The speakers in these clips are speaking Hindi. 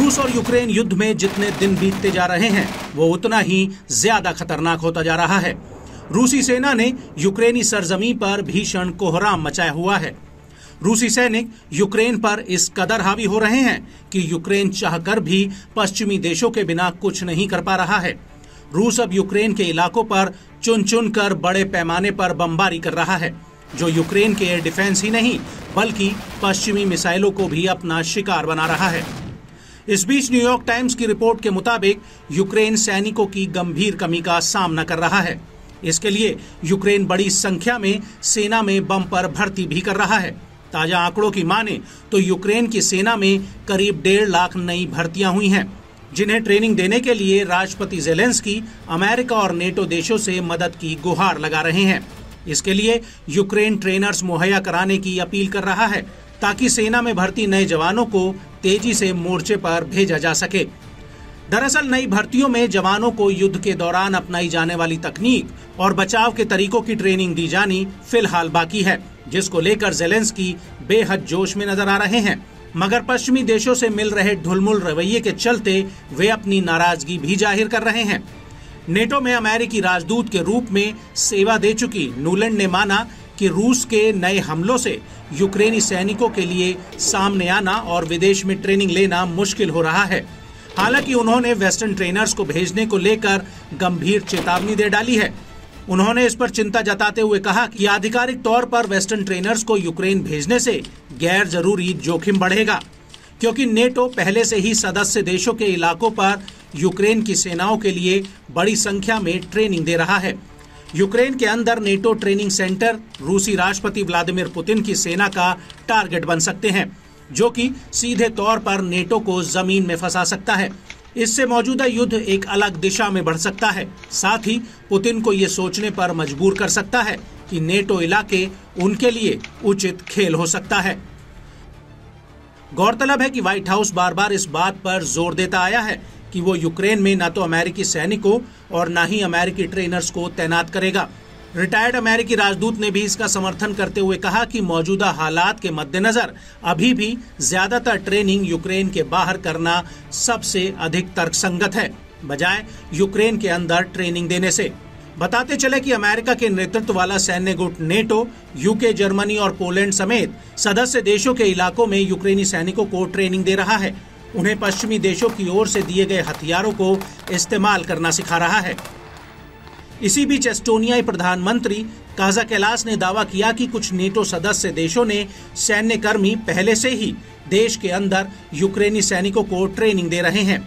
रूस और यूक्रेन युद्ध में जितने दिन बीतते जा रहे हैं वो उतना ही ज्यादा खतरनाक होता जा रहा है। रूसी सेना ने यूक्रेनी सरजमी पर भीषण कोहराम मचाया हुआ है। रूसी सैनिक यूक्रेन पर इस कदर हावी हो रहे हैं कि यूक्रेन चाहकर भी पश्चिमी देशों के बिना कुछ नहीं कर पा रहा है। रूस अब यूक्रेन के इलाकों पर चुन चुन कर बड़े पैमाने पर बमबारी कर रहा है, जो यूक्रेन के एयर डिफेंस ही नहीं बल्कि पश्चिमी मिसाइलों को भी अपना शिकार बना रहा है। इस बीच न्यूयॉर्क टाइम्स की रिपोर्ट के मुताबिक यूक्रेन सैनिकों की गंभीर कमी का सामना कर रहा है। इसके लिए यूक्रेन बड़ी संख्या में सेना में बम पर भर्ती भी कर रहा है। ताजा आंकड़ों की माने तो यूक्रेन की सेना में करीब 1.5 लाख नई भर्तियां हुई हैं, जिन्हें ट्रेनिंग देने के लिए राष्ट्रपति ज़ेलेंस्की अमेरिका और नेटो देशों से मदद की गुहार लगा रहे हैं। इसके लिए यूक्रेन ट्रेनर्स मुहैया कराने की अपील कर रहा है ताकि सेना में भर्ती नए जवानों को तेजी से मोर्चे पर भेजा जा सके। दरअसल नई भर्तियों में जवानों को युद्ध के दौरान अपनाई जाने वाली तकनीक और बचाव के तरीकों की ट्रेनिंग दी जानी फिलहाल बाकी है, जिसको लेकर ज़ेलेंस्की बेहद जोश में नजर आ रहे हैं। मगर पश्चिमी देशों से मिल रहे ढुलमुल रवैये के चलते वे अपनी नाराजगी भी जाहिर कर रहे हैं। नेटो में अमेरिकी राजदूत के रूप में सेवा दे चुकी नुलैंड ने माना कि रूस के नए हमलों से यूक्रेनी सैनिकों के लिए सामने आना और विदेश में ट्रेनिंग लेना मुश्किल हो रहा है। हालांकि उन्होंने वेस्टर्न ट्रेनर्स को भेजने को लेकर गंभीर चेतावनी दे डाली है। उन्होंने इस पर चिंता जताते हुए कहा कि आधिकारिक तौर पर वेस्टर्न ट्रेनर्स को यूक्रेन भेजने से गैर जरूरी जोखिम बढ़ेगा, क्योंकि नेटो पहले से ही सदस्य देशों के इलाकों पर यूक्रेन की सेनाओं के लिए बड़ी संख्या में ट्रेनिंग दे रहा है। यूक्रेन के अंदर नेटो ट्रेनिंग सेंटर रूसी राष्ट्रपति व्लादिमीर पुतिन की सेना का टारगेट बन सकते हैं, जो कि सीधे तौर पर नेटो को जमीन में फंसा सकता है। इससे मौजूदा युद्ध एक अलग दिशा में बढ़ सकता है। साथ ही पुतिन को ये सोचने पर मजबूर कर सकता है कि नेटो इलाके उनके लिए उचित खेल हो सकता है। गौरतलब है कि व्हाइट हाउस बार बार इस बात पर जोर देता आया है कि वो यूक्रेन में न तो अमेरिकी सैनिकों और न ही अमेरिकी ट्रेनर्स को तैनात करेगा। रिटायर्ड अमेरिकी राजदूत ने भी इसका समर्थन करते हुए कहा कि मौजूदा हालात के मद्देनजर अभी भी ज्यादातर ट्रेनिंग यूक्रेन के बाहर करना सबसे अधिक तर्कसंगत है, बजाय यूक्रेन के अंदर ट्रेनिंग देने से। बताते चले कि अमेरिका के नेतृत्व वाला सैन्य गुट नेटो यूके, जर्मनी और पोलैंड समेत सदस्य देशों के इलाकों में यूक्रेनी सैनिकों को ट्रेनिंग दे रहा है। उन्हें पश्चिमी देशों की ओर से दिए गए हथियारों को इस्तेमाल करना सिखा रहा है। इसी बीच एस्टोनियाई प्रधानमंत्री काजा कैलास ने दावा किया कि कुछ नेटो सदस्य देशों ने सैन्य कर्मी पहले से ही देश के अंदर यूक्रेनी सैनिकों को ट्रेनिंग दे रहे हैं।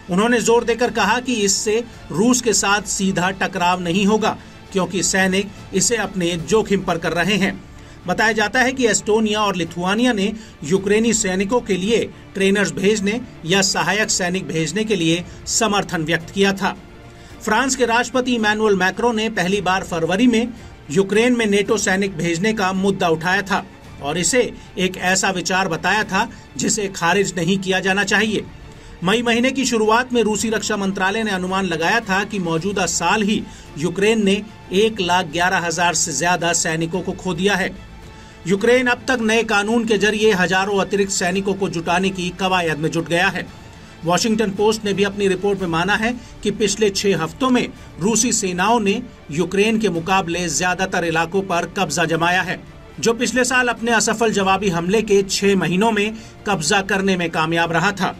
उन्होंने जोर देकर कहा कि इससे रूस के साथ सीधा टकराव नहीं होगा, क्योंकि सैनिक इसे अपने जोखिम पर कर रहे हैं। बताया जाता है कि एस्टोनिया और लिथुआनिया ने यूक्रेनी सैनिकों के लिए ट्रेनर्स भेजने या सहायक सैनिक भेजने के लिए समर्थन व्यक्त किया था। फ्रांस के राष्ट्रपति इमैनुअल मैक्रों ने पहली बार फरवरी में यूक्रेन में नेटो सैनिक भेजने का मुद्दा उठाया था और इसे एक ऐसा विचार बताया था जिसे खारिज नहीं किया जाना चाहिए। मई महीने की शुरुआत में रूसी रक्षा मंत्रालय ने अनुमान लगाया था कि मौजूदा साल ही यूक्रेन ने 1,11,000 से ज्यादा सैनिकों को खो दिया है। यूक्रेन अब तक नए कानून के जरिए हजारों अतिरिक्त सैनिकों को जुटाने की कवायद में जुट गया है। वॉशिंगटन पोस्ट ने भी अपनी रिपोर्ट में माना है कि पिछले 6 हफ्तों में रूसी सेनाओं ने यूक्रेन के मुकाबले ज्यादातर इलाकों पर कब्जा जमाया है, जो पिछले साल अपने असफल जवाबी हमले के 6 महीनों में कब्जा करने में कामयाब रहा था।